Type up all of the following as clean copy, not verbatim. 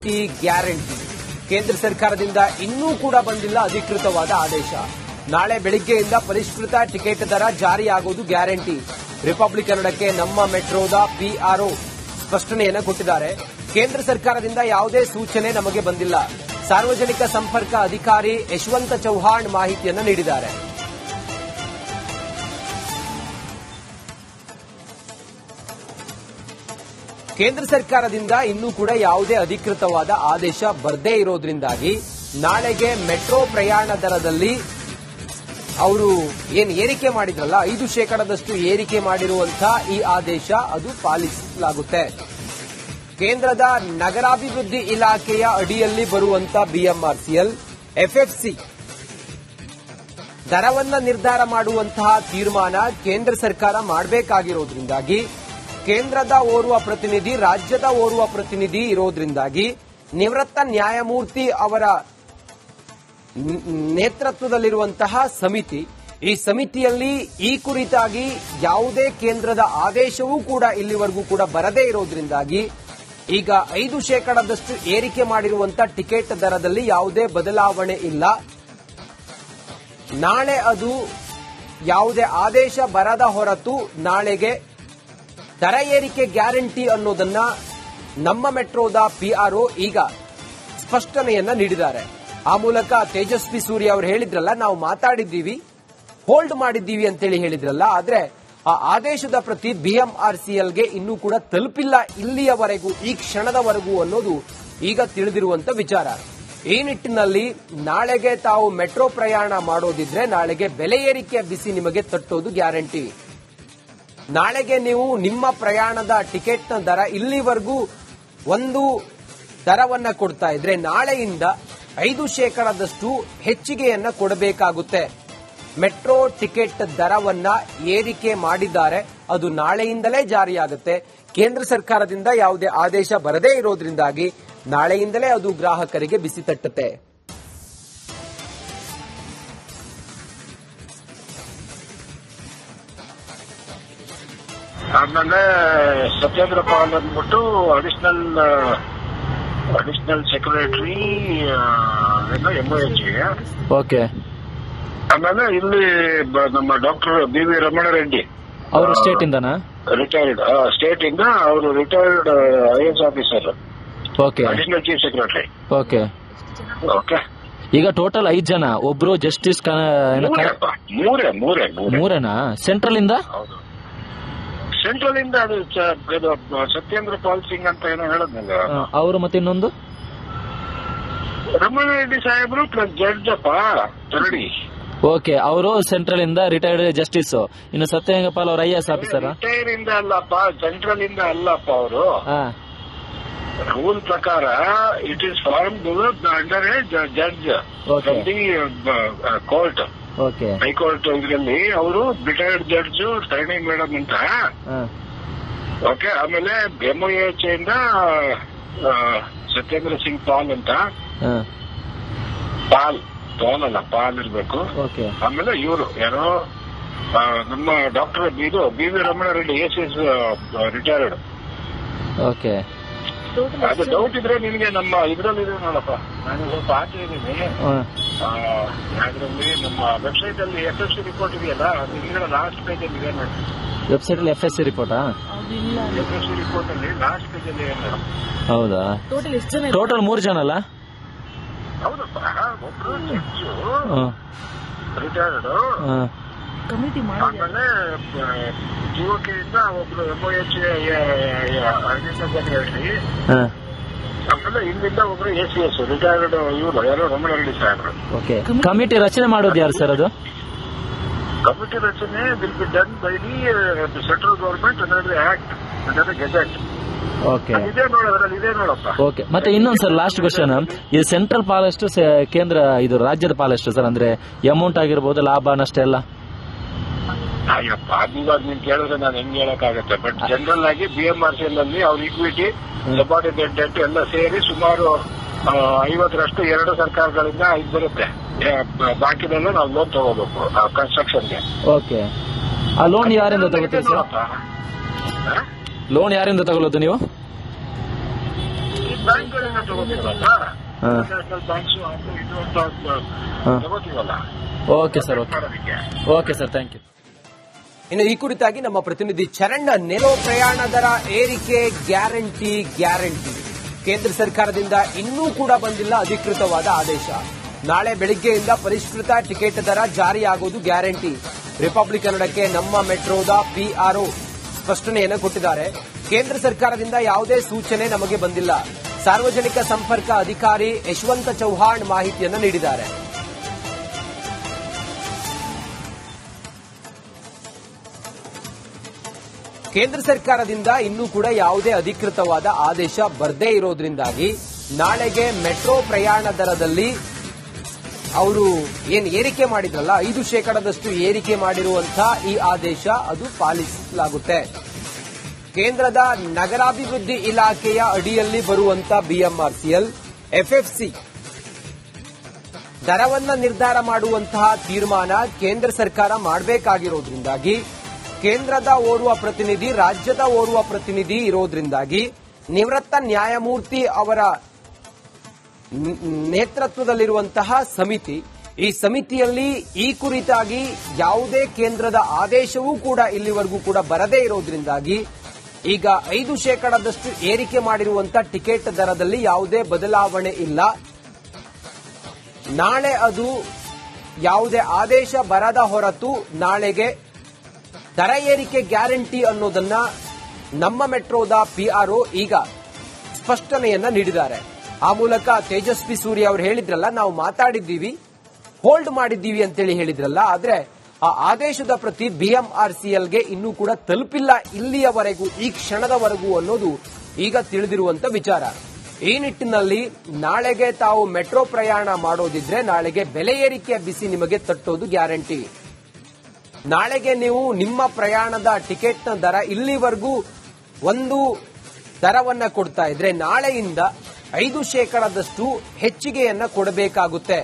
Guarantee ಕೇಂದ್ರ ಸರ್ಕಾರದಿಂದ ಇನ್ನೂ ಕೂಡ ಬಂದಿಲ್ಲ ಅಧಿಕೃತವಾದ ಆದೇಶ. ನಾಳೆ ಬೆಳಿಗ್ಗೆಯಿಂದ ಪರಿಷ್ಕೃತ ಟಿಕೆಟ್ ದರ ಜಾರಿಯಾಗುವುದು ಗ್ಯಾರಂಟಿ. ರಿಪಬ್ಲಿಕ್ ಕನ್ನಡಕ್ಕೆ ನಮ್ಮ ಮೆಟ್ರೋದ ಪಿಆರ್ಒ ಸ್ಪಷ್ಟನೆಯನ್ನು ಕೊಟ್ಟಿದ್ದಾರೆ. ಕೇಂದ್ರ ಸರ್ಕಾರದಿಂದ ಯಾವುದೇ ಸೂಚನೆ ನಮಗೆ ಬಂದಿಲ್ಲ. ಸಾರ್ವಜನಿಕ ಸಂಪರ್ಕ ಅಧಿಕಾರಿ ಯಶವಂತ ಚೌಹಾಣ್ ಮಾಹಿತಿಯನ್ನು ನೀಡಿದ್ದಾರೆ. ಕೇಂದ್ರ ಸರ್ಕಾರದಿಂದ ಇನ್ನೂ ಕೂಡ ಯಾವುದೇ ಅಧಿಕೃತವಾದ ಆದೇಶ ಬರದೇ ಇರೋದ್ರಿಂದಾಗಿ ನಾಳೆಗೆ ಮೆಟ್ರೋ ಪ್ರಯಾಣ ದರದಲ್ಲಿ ಅವರು ಏನು ಏರಿಕೆ ಮಾಡಿದ್ರಲ್ಲ 5% ಏರಿಕೆ ಮಾಡಿರುವಂತಹ ಈ ಆದೇಶ ಅದು ಪಾಲಿಸಲಾಗುತ್ತೆ. ಕೇಂದ್ರದ ನಗರಾಭಿವೃದ್ಧಿ ಇಲಾಖೆಯ ಅಡಿಯಲ್ಲಿ ಬರುವಂತ ಬಿಎಂಆರ್ಸಿಎಲ್, ಎಫ್ಎಫ್ಸಿ ದರವನ್ನ ನಿರ್ಧಾರ ಮಾಡುವಂತಹ ತೀರ್ಮಾನ ಕೇಂದ್ರ ಸರ್ಕಾರ ಮಾಡಬೇಕಾಗಿರೋದ್ರಿಂದಾಗಿ ಕೇಂದ್ರದ ಓರ್ವ ಪ್ರತಿನಿಧಿ, ರಾಜ್ಯದ ಓರ್ವ ಪ್ರತಿನಿಧಿ ಇರೋದ್ರಿಂದಾಗಿ ನಿವೃತ್ತ ನ್ಯಾಯಮೂರ್ತಿ ಅವರ ನೇತೃತ್ವದಲ್ಲಿರುವಂತಹ ಸಮಿತಿ, ಈ ಸಮಿತಿಯಲ್ಲಿ ಈ ಕುರಿತಾಗಿ ಯಾವುದೇ ಕೇಂದ್ರದ ಆದೇಶವೂ ಕೂಡ ಇಲ್ಲಿವರೆಗೂ ಕೂಡ ಬರದೇ ಇರೋದ್ರಿಂದಾಗಿ ಈಗ 5% ಏರಿಕೆ ಮಾಡಿರುವಂತಹ ಟಿಕೆಟ್ ದರದಲ್ಲಿ ಯಾವುದೇ ಬದಲಾವಣೆ ಇಲ್ಲ. ನಾಳೆ ಅದು ಯಾವುದೇ ಆದೇಶ ಬರದ ಹೊರತು ನಾಳೆಗೆ ದರ ಏರಿಕೆ ಗ್ಯಾರಂಟಿ ಅನ್ನೋದನ್ನ ನಮ್ಮ ಮೆಟ್ರೋದ ಪಿಆರ್ಒ ಈಗ ಸ್ಪಷ್ಟನೆಯನ್ನ ನೀಡಿದ್ದಾರೆ. ಆ ಮೂಲಕ ತೇಜಸ್ವಿ ಸೂರ್ಯ ಅವರು ಹೇಳಿದ್ರಲ್ಲ, ನಾವು ಮಾತಾಡಿದ್ದೀವಿ, ಹೋಲ್ಡ್ ಮಾಡಿದ್ದೀವಿ ಅಂತೇಳಿ ಹೇಳಿದ್ರಲ್ಲ, ಆದ್ರೆ ಆ ಆದೇಶದ ಪ್ರತಿ ಬಿಎಂಆರ್ಸಿಎಲ್ಗೆ ಇನ್ನೂ ಕೂಡ ತಲುಪಿಲ್ಲ ಇಲ್ಲಿಯವರೆಗೂ, ಈ ಕ್ಷಣದವರೆಗೂ ಅನ್ನೋದು ಈಗ ತಿಳಿದಿರುವಂತ ವಿಚಾರ. ಈ ನಿಟ್ಟಿನಲ್ಲಿ ನಾಳೆಗೆ ತಾವು ಮೆಟ್ರೋ ಪ್ರಯಾಣ ಮಾಡೋದಿದ್ರೆ ನಾಳೆಗೆ ಬೆಲೆ ಏರಿಕೆಯ ಬಿಸಿ ನಿಮಗೆ ತಟ್ಟೋದು ಗ್ಯಾರಂಟಿ. ನಾಳೆಗೆ ನೀವು ನಿಮ್ಮ ಪ್ರಯಾಣದ ಟಿಕೆಟ್ನ ದರ ಇಲ್ಲಿವರೆಗೂ ಒಂದು ದರವನ್ನ ಕೊಡ್ತಾ ಇದ್ರೆ ನಾಳೆಯಿಂದ 5% ಹೆಚ್ಚಿಗೆಯನ್ನ ಕೊಡಬೇಕಾಗುತ್ತೆ. ಮೆಟ್ರೋ ಟಿಕೆಟ್ ದರವನ್ನ ಏರಿಕೆ ಮಾಡಿದ್ದಾರೆ, ಅದು ನಾಳೆಯಿಂದಲೇ ಜಾರಿಯಾಗುತ್ತೆ. ಕೇಂದ್ರ ಸರ್ಕಾರದಿಂದ ಯಾವುದೇ ಆದೇಶ ಬರದೇ ಇರೋದ್ರಿಂದಾಗಿ ನಾಳೆಯಿಂದಲೇ ಅದು ಗ್ರಾಹಕರಿಗೆ ಬಿಸಿ ತಟ್ಟುತ್ತೆ. ಆಮೇಲೆ ಸತ್ಯೇಂದ್ರ ಪಾಲ್ ಅಂದ್ಬಿಟ್ಟು ಅಡಿಷನಲ್ ಸೆಕ್ರೆಟರಿ ಎಂಒಎಚ್. ಓಕೆ. ಆಮೇಲೆ ಇಲ್ಲಿ ನಮ್ಮ ಡಾಕ್ಟರ್ ಬಿ.ವಿ. ರಮಣ ರೆಡ್ಡಿ ಅವರು ಸ್ಟೇಟ್ ಇಂದನಾ? ರಿಟೈರ್ಡ್ ಸ್ಟೇಟ್ ಇಂದ ಅವರು retired IAS officer. Okay. Additional chief secretary. Okay. Okay. ಈಗ ಟೋಟಲ್ 5 ಜನ, ಒಬ್ರು ಜಸ್ಟಿಸ್ ಮೂರೇನಾ? ಸೆಂಟ್ರಲ್ ಇಂದ? ಹೌದು, ಸೆಂಟ್ರಲ್ ಇಂದ ಅದು ಸತ್ಯೇಂದ್ರ ಪಾಲ್ ಸಿಂಗ್ ಅಂತ ಏನೋ ಹೇಳದ್ನಲ್ಲ ಅವರು, ಮತ್ತೆ ಇನ್ನೊಂದು ರಮಣ ರೆಡ್ಡಿ ಸಾಹೇಬ್ರು ಪ್ಲಸ್ ಜಡ್ಜ್ ಅಪ್ಪ ತರಡಿ. ಓಕೆ, ಅವರು ಸೆಂಟ್ರಲ್ ಇಂದ ರಿಟೈರ್ಡ್ ಜಸ್ಟಿಸ್. ಇನ್ನು ಸತ್ಯೇಂದ್ರ ಪಾಲ್ ಅವರು ಐಎಎಸ್ ಆಫೀಸರ್. ರಿಟೈರ್ ಇಂದ ಅಲ್ಲಪ್ಪ, ಸೆಂಟ್ರಲ್ ಇಂದ ಅಲ್ಲಪ್ಪ. ಅವರು ರೂಲ್ ಪ್ರಕಾರ it is formed under A judge from the court. High court ಇದರಲ್ಲಿ ಅವರು ರಿಟೈರ್ಡ್ ಜಡ್ಜ್ ಸರಣಿ ಮೇಡಮ್ ಅಂತ. ಓಕೆ. ಆಮೇಲೆ ಎಂಒಎಚ್ ಇಂದ ಸತ್ಯೇಂದ್ರ ಸಿಂಗ್ ಪಾಲ್ ಅಂತ. ಪಾಲ್ ಪಾಲ್ ಇರ್ಬೇಕು. ಆಮೇಲೆ ಇವರು ಯಾರೋ ನಮ್ಮ doctor B V. Ramana Reddy as retired. Okay. ಅದು ಡೌಟ್ ಇದ್ರೆ ನಿಮ್ಗೆ ನಮ್ಮ ಇದ್ರಲ್ಲಿ ಇದೆ ನೋಡಪ್ಪ, ನಾನು ಸ್ವಲ್ಪ ಆಚೆ ಇದ್ದೀನಿ. ಅದರಲ್ಲಿ ನಮ್ಮ ವೆಬ್ಸೈಟ್ ಅಲ್ಲಿ ಎಫ್ಎಸ್ಸಿ ರಿಪೋರ್ಟ್ ಇದೆಯಲ್ಲ, ಅದು ಲಾಸ್ಟ್ ಪೇಜ್ ಅಲ್ಲಿ ಇದೆ ನೋಡಿ. ವೆಬ್ಸೈಟ್ ಅಲ್ಲಿ ಎಫ್ಎಸ್ಸಿ ರಿಪೋರ್ಟಾ? ಎಫ್ಎಸ್ಸಿ ರಿಪೋರ್ಟ್ ಅಲ್ಲಿ ಲಾಸ್ಟ್ ಪೇಜ್ ಅಲ್ಲಿ ಇದೆ. ಹೌದಾ? ಟೋಟಲ್ 3 ಜನ ಅಲ್ಲ? ಹೌದಪ್ಪ. ಒಬ್ರು ಜಡ್ಜು ರಿಟೈರ್ಡ್, ಆಮೇಲೆ ಜಿಒಕೆ ಇಂದ ಒಬ್ರು ಎಂಒಎಚ್ ಸೆಕ್ರೆಟರಿ, ಆಮೇಲೆ ಇಲ್ಲಿಂದ ಒಬ್ರು ಎಸಿಎಸ್ ರಿಟೈರ್ಡ್ ಇವರು ಯಾರೋ ರಮಣ ರೆಡ್ಡಿ ಸಾಹೇಬ್ರು. ಕಮಿಟಿ ರಚನೆ ಮಾಡೋದು ಯಾರು ಸರ್? ಅದು ಕಮಿಟಿ ರಚನೆ will be done by the central government under the act, under the gazette. ಇದೇ ನೋಡೋದ್ರಲ್ಲಿ ಇದೆ ನೋಡಪ್ಪ. ಓಕೆ. ಮತ್ತೆ ಇನ್ನೊಂದು ಸರ್, ಲಾಸ್ಟ್ ಕ್ವಶನ್, ಇದು ಸೆಂಟ್ರಲ್ ಪಾಲೆಷ್ಟು, ಕೇಂದ್ರ ಇದು ರಾಜ್ಯದ ಪಾಲೆಷ್ಟು ಸರ್? ಅಂದ್ರೆ ಅಮೌಂಟ್ ಆಗಿರ್ಬೋದು, ಲಾಭ ನಷ್ಟ ಎಲ್ಲ? ಅಯ್ಯಪ್ಪ, ಅದಿವಾಗ ನೀನ್ ಕೇಳಿದ್ರೆ ನಾನು ಹೆಂಗ್ ಹೇಳಕ್ಕಾಗತ್ತೆ. ಬಟ್ ಜನರಲ್ ಆಗಿ ಬಿಎಂಆರ್ಸಿಎಲ್ ಅಲ್ಲಿ ಅವ್ರ ಇಕ್ವಿಟಿ, ಸಬಾರ್ಡಿನೇಟ್ ಡೆಟ್ ಎಲ್ಲ ಸೇರಿ ಸುಮಾರು 50% 2 ಸರ್ಕಾರಗಳಿಂದ ಇದು ಬರುತ್ತೆ. ಬಾಕಿದೆಲ್ಲ ನಾವು ಲೋನ್ ತಗೋಬೇಕು ಕನ್ಸ್ಟ್ರಕ್ಷನ್ಗೆ. ಓಕೆ. ಆ ಲೋನ್ ಯಾರಿಂದ ತಗೋತೀವಿ ಸರ್? ಲೋನ್ ಯಾರಿಂದ ತಗೊಳ್ಳೋದು ನೀವು? ಬ್ಯಾಂಕ್ಗಳಿಂದ ತಗೋತೀವಲ್ಲ, ನ್ಯಾಷನಲ್ ಬ್ಯಾಂಕ್ಸ್ ಅದು ಇದು ಅಂತ ತಗೋತೀವಲ್ಲ. Okay sir, okay sir, thank you. ಇನ್ನು ಈ ಕುರಿತಾಗಿ ನಮ್ಮ ಪ್ರತಿನಿಧಿ ಚರಣ್, ಮೆಟ್ರೋ ಪ್ರಯಾಣ ದರ ಏರಿಕೆ ಗ್ಯಾರಂಟಿ ಕೇಂದ್ರ ಸರ್ಕಾರದಿಂದ ಇನ್ನೂ ಕೂಡ ಬಂದಿಲ್ಲ ಅಧಿಕೃತವಾದ ಆದೇಶ. ನಾಳೆ ಬೆಳಿಗ್ಗೆಯಿಂದ ಪರಿಷ್ಕೃತ ಟಿಕೆಟ್ ದರ ಜಾರಿಯಾಗುವುದು ಗ್ಯಾರಂಟಿ. ರಿಪಬ್ಲಿಕ್ ಕನ್ನಡಕ್ಕೆ ನಮ್ಮ ಮೆಟ್ರೋದ ಪಿಆರ್ಒ ಸ್ಪಷ್ಟನೆಯನ್ನು ಕೊಟ್ಟಿದ್ದಾರೆ. ಕೇಂದ್ರ ಸರ್ಕಾರದಿಂದ ಯಾವುದೇ ಸೂಚನೆ ನಮಗೆ ಬಂದಿಲ್ಲ. ಸಾರ್ವಜನಿಕ ಸಂಪರ್ಕ ಅಧಿಕಾರಿ ಯಶವಂತ ಚೌಹಾಣ್ ಮಾಹಿತಿಯನ್ನು ನೀಡಿದ್ದಾರೆ. ಕೇಂದ್ರ ಸರ್ಕಾರದಿಂದ ಇನ್ನೂ ಕೂಡ ಯಾವುದೇ ಅಧಿಕೃತವಾದ ಆದೇಶ ಬರದೇ ಇರೋದ್ರಿಂದಾಗಿ ನಾಳೆಗೆ ಮೆಟ್ರೋ ಪ್ರಯಾಣ ದರದಲ್ಲಿ ಅವರು ಏನು ಏರಿಕೆ ಮಾಡಿದ್ರಲ್ಲ 5% ಏರಿಕೆ ಮಾಡಿರುವಂತಹ ಈ ಆದೇಶ ಅದು ಪಾಲಿಸಲಾಗುತ್ತೆ. ಕೇಂದ್ರದ ನಗರಾಭಿವೃದ್ಧಿ ಇಲಾಖೆಯ ಅಡಿಯಲ್ಲಿ ಬರುವಂತಹ ಬಿಎಂಆರ್ಸಿಎಲ್, ಎಫ್ಎಫ್ಸಿ ದರವನ್ನ ನಿರ್ಧಾರ ಮಾಡುವಂತಹ ತೀರ್ಮಾನ ಕೇಂದ್ರ ಸರ್ಕಾರ ಮಾಡಬೇಕಾಗಿರೋದ್ರಿಂದಾಗಿ ಕೇಂದ್ರದ ಓರ್ವ ಪ್ರತಿನಿಧಿ, ರಾಜ್ಯದ ಓರ್ವ ಪ್ರತಿನಿಧಿ ಇರೋದ್ರಿಂದಾಗಿ ನಿವೃತ್ತ ನ್ಯಾಯಮೂರ್ತಿ ಅವರ ನೇತೃತ್ವದಲ್ಲಿರುವಂತಹ ಸಮಿತಿ, ಈ ಸಮಿತಿಯಲ್ಲಿ ಈ ಕುರಿತಾಗಿ ಯಾವುದೇ ಕೇಂದ್ರದ ಆದೇಶವೂ ಕೂಡ ಇಲ್ಲಿವರೆಗೂ ಕೂಡ ಬರದೇ ಇರೋದ್ರಿಂದಾಗಿ ಈಗ 5% ಏರಿಕೆ ಮಾಡಿರುವಂತಹ ಟಿಕೆಟ್ ದರದಲ್ಲಿ ಯಾವುದೇ ಬದಲಾವಣೆ ಇಲ್ಲ. ನಾಳೆ ಅದು ಯಾವುದೇ ಆದೇಶ ಬರದ ಹೊರತು ನಾಳೆಗೆ ದರ ಏರಿಕೆ ಗ್ಯಾರಂಟಿ ಅನ್ನೋದನ್ನ ನಮ್ಮ ಮೆಟ್ರೋದ ಪಿಆರ್ಒ ಈಗ ಸ್ಪಷ್ಟನೆಯನ್ನ ನೀಡಿದ್ದಾರೆ. ಆ ಮೂಲಕ ತೇಜಸ್ವಿ ಸೂರ್ಯ ಅವರು ಹೇಳಿದ್ರಲ್ಲ, ನಾವು ಮಾತಾಡಿದ್ದೀವಿ, ಹೋಲ್ಡ್ ಮಾಡಿದ್ದೀವಿ ಅಂತೇಳಿ ಹೇಳಿದ್ರಲ್ಲ, ಆದ್ರೆ ಆ ಆದೇಶದ ಪ್ರತಿ ಬಿಎಂಆರ್ಸಿಎಲ್ಗೆ ಇನ್ನೂ ಕೂಡ ತಲುಪಿಲ್ಲ ಇಲ್ಲಿಯವರೆಗೂ, ಈ ಕ್ಷಣದವರೆಗೂ ಅನ್ನೋದು ಈಗ ತಿಳಿದಿರುವಂತ ವಿಚಾರ. ಈ ನಿಟ್ಟಿನಲ್ಲಿ ನಾಳೆಗೆ ತಾವು ಮೆಟ್ರೋ ಪ್ರಯಾಣ ಮಾಡೋದಿದ್ರೆ ನಾಳೆಗೆ ಬೆಲೆ ಏರಿಕೆ ಬಿಸಿ ನಿಮಗೆ ತಟ್ಟೋದು ಗ್ಯಾರಂಟಿ. ನಾಳೆಗೆ ನೀವು ನಿಮ್ಮ ಪ್ರಯಾಣದ ಟಿಕೆಟ್ನ ದರ ಇಲ್ಲಿವರೆಗೂ ಒಂದು ದರವನ್ನ ಕೊಡ್ತಾ ಇದ್ರೆ ನಾಳೆಯಿಂದ 5% ಹೆಚ್ಚಿಗೆಯನ್ನ ಕೊಡಬೇಕಾಗುತ್ತೆ.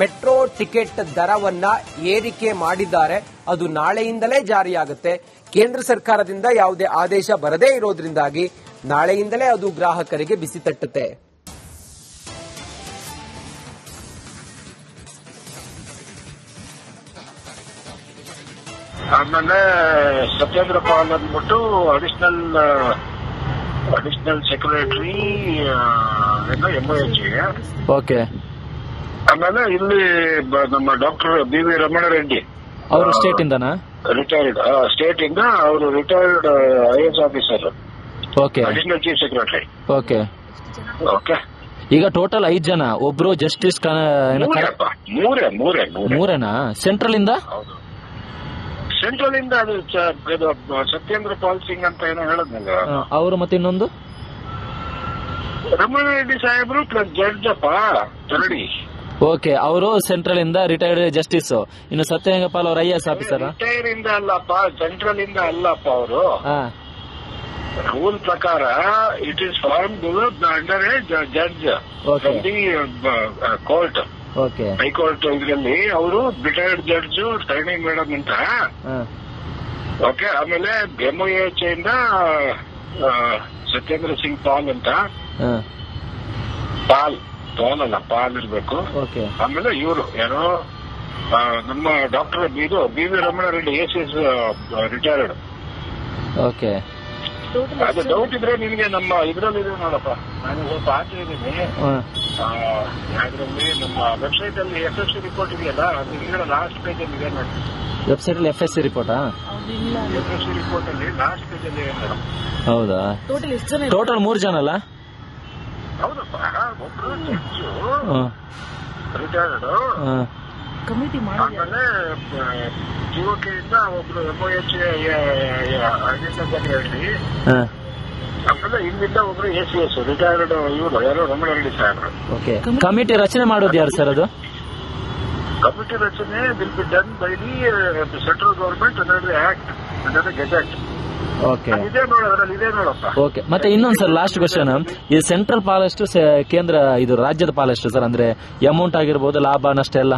ಮೆಟ್ರೋ ಟಿಕೆಟ್ ದರವನ್ನ ಏರಿಕೆ ಮಾಡಿದ್ದಾರೆ, ಅದು ನಾಳೆಯಿಂದಲೇ ಜಾರಿಯಾಗುತ್ತೆ. ಕೇಂದ್ರ ಸರ್ಕಾರದಿಂದ ಯಾವುದೇ ಆದೇಶ ಬರದೇ ಇರೋದ್ರಿಂದಾಗಿ ನಾಳೆಯಿಂದಲೇ ಅದು ಗ್ರಾಹಕರಿಗೆ ಬಿಸಿ ತಟ್ಟುತ್ತೆ. ಆಮೇಲೆ ಸತ್ಯೇಂದ್ರ ಪಾಲ್ ಅಂದ್ಬಿಟ್ಟು ಅಡಿಷನಲ್ ಸೆಕ್ರೆಟರಿ MOH. ಓಕೆ. ಆಮೇಲೆ ಇಲ್ಲಿ ನಮ್ಮ ಡಾಕ್ಟರ್ BV ರಮಣ ರೆಡ್ಡಿ ಅವರು ಸ್ಟೇಟ್ ಇಂದನಾ? ರಿಟೈರ್ಡ್ ಸ್ಟೇಟ್ ಇಂದ ಅವರು retired IAS officer. Okay. Additional chief secretary. Okay. Okay. ಈಗ ಟೋಟಲ್ 5 ಜನ, ಒಬ್ರು ಜಸ್ಟಿಸ್ ಮೂರೇನಾ? ಸೆಂಟ್ರಲ್ ಇಂದ? ಹೌದು, ಸೆಂಟ್ರಲ್ ಇಂದ ಅದು ಸತ್ಯೇಂದ್ರ ಪಾಲ್ ಸಿಂಗ್ ಅಂತ ಏನೋ ಹೇಳದ್ನಲ್ಲ ಅವರು, ಮತ್ತೆ ಇನ್ನೊಂದು ರಮಣ ರೆಡ್ಡಿ ಸಾಹೇಬ್ರು ಪ್ಲಸ್ ಜಡ್ಜ್ ತರಡಿ. ಓಕೆ, ಅವರು ಸೆಂಟ್ರಲ್ ಇಂದ ರಿಟೈರ್ಡ್ ಜಸ್ಟಿಸ್. ಇನ್ನು ಸತ್ಯೇಂದ್ರ ಪಾಲ್ ಅವರು IAS ಆಫೀಸರ್. ರಿಟೈರ್ ಇಂದ ಅಲ್ಲಪ್ಪ, ಸೆಂಟ್ರಲ್ ಇಂದ ಅಲ್ಲಪ್ಪ. ಅವರು ರೂಲ್ ಪ್ರಕಾರ it is formed under A judge from the court. Okay. High court ಇದರಲ್ಲಿ ಅವರು ರಿಟೈರ್ಡ್ ಜಡ್ಜ್ ಸರಣಿ ಮೇಡಮ್ ಅಂತ. ಓಕೆ. ಆಮೇಲೆ MOH ಇಂದ ಸತ್ಯೇಂದ್ರ ಸಿಂಗ್ ಪಾಲ್ ಅಂತ. ಪಾಲ್ ಪಾಲ್ ಇರ್ಬೇಕು. ಆಮೇಲೆ ಇವರು ಯಾರೋ ನಮ್ಮ doctor BV Ramana Reddy ACS retired. Okay. ಅದು ಡೌಟ್ ಇದ್ರೆ ನಿಮ್ಗೆ ನಮ್ಮ ಇದ್ರಲ್ಲಿ ನೋಡಪ್ಪ, ನಾನು ಸ್ವಲ್ಪ ಆಚೆ ಇದ್ದೀನಿ. ಯಾವ್ದ್ರಲ್ಲಿ ನಮ್ಮ ವೆಬ್ಸೈಟ್ ಅಲ್ಲಿ FSC ರಿಪೋರ್ಟ್ ಇದೆಯಲ್ಲ, ಅದು ಹಿಂಗಡೆ ಲಾಸ್ಟ್ ಪೇಜ್ ಅಲ್ಲಿ ಇದೆ ನೋಡಿ. ವೆಬ್ಸೈಟ್ ಅಲ್ಲಿ FSC ರಿಪೋರ್ಟಾ? FSC ರಿಪೋರ್ಟ್ ಅಲ್ಲಿ ಲಾಸ್ಟ್ ಪೇಜ್ ಅಲ್ಲಿ ಇದೆ ಮೇಡಮ್. ಹೌದಾ? ಟೋಟಲ್ 3 ಜನ ಅಲ್ಲ? ಹೌದಪ್ಪ, ಒಬ್ರು ಜಡ್ಜು ರಿಟೈರ್ಡ್, ಆಮೇಲೆ GOK ಇಂದ ಒಬ್ರು MOH ಸೆಕ್ರೆಟರಿ, ಆಮೇಲೆ ಇಲ್ಲಿಂದ ಒಬ್ರು ACS ರಿಟೈರ್ಡ್ ಇವರು ಯಾರೋ ರಮಣ ರೆಡ್ಡಿ ಸಾಹೇಬ್ರು. ಓಕೆ. ಕಮಿಟಿ ರಚನೆ ಮಾಡೋದು ಯಾರು ಸರ್? ಅದು ಕಮಿಟಿ ರಚನೆ will be done by the central government under the act, under the gazette. Okay. ಇದೇ ನೋಡಪ್ಪ. ಓಕೆ. ಮತ್ತೆ ಇನ್ನೊಂದು ಸರ್, ಲಾಸ್ಟ್ ಕ್ವಶನ್, ಈ ಸೆಂಟ್ರಲ್ ಪಾಲೆಷ್ಟು, ಕೇಂದ್ರ ಇದು ರಾಜ್ಯದ ಪಾಲೆಷ್ಟು ಸರ್? ಅಂದ್ರೆ ಅಮೌಂಟ್ ಆಗಿರ್ಬೋದು, ಲಾಭ ನಷ್ಟ ಎಲ್ಲ?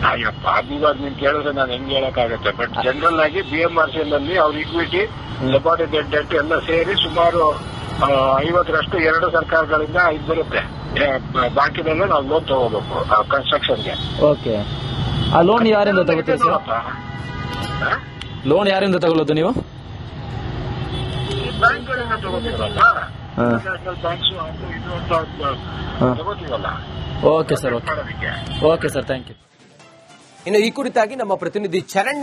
ಅಯ್ಯಪ್ಪ, ಇವಾಗ ನೀನ್ ಕೇಳಿದ್ರೆ ನಾನು ಹೆಂಗ್ ಹೇಳಕ್ಕಾಗತ್ತೆ. ಬಟ್ ಜನರಲ್ ಆಗಿ BMRCL ಅಲ್ಲಿ ಅವ್ರ ಇಕ್ವಿಟಿ, ಸಬಾರ್ಡಿನೇಟ್ ಡೆಟ್ ಎಲ್ಲ ಸೇರಿ ಸುಮಾರು 50% 2 ಸರ್ಕಾರಗಳಿಂದ ಇದು ಬರುತ್ತೆ. ಬಾಕಿದೆಲ್ಲ ನಾವು ಲೋನ್ ತಗೋಬೇಕು ಕನ್ಸ್ಟ್ರಕ್ಷನ್ಗೆ. ಓಕೆ. ಆ ಲೋನ್ ಯಾರಿಂದ ತಗೋತೀರಿ ಸರ್? ಲೋನ್ ಯಾರಿಂದ ತಗೊಳ್ಳೋದು ನೀವು? ಬ್ಯಾಂಕ್ಗಳಿಂದ ತಗೋತೀವಲ್ಲ, ನ್ಯಾಷನಲ್ ಬ್ಯಾಂಕ್ಸ್ ಅದು ಇದು ಅಂತ ತಗೋತೀವಲ್ಲ. Okay sir, okay sir, thank you. ಇನ್ನು ಈ ಕುರಿತಾಗಿ ನಮ್ಮ ಪ್ರತಿನಿಧಿ ಚರಣ್